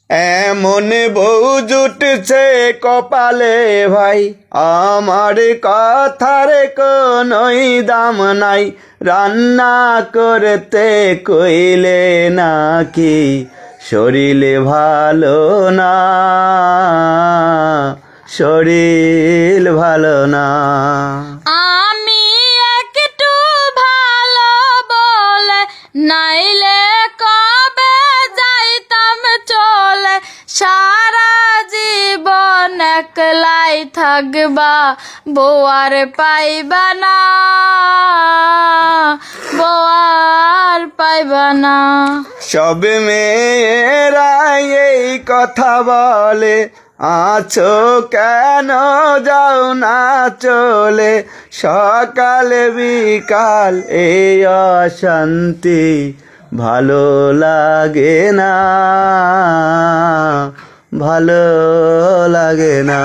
এমন বউ জুটছে কপালে ভাই, আমার কথার কোনোই দাম নাই। রান্না করতে কইলে নাকি শরীরে ভালো না, শরীর ভালো না। আমি একটু ভালো বলে নাইলে কবে যাইতাম চলে। সারা জীবন একলাই থাকবা, বউ আর পাইবা না, বউ আর পাইবা না। সব মেয়েরা এই কথা বলে, আছো কেন যাও না চলে। সকাল বিকাল এই অশান্তি, ভালো লাগে না, ভালো লাগে না।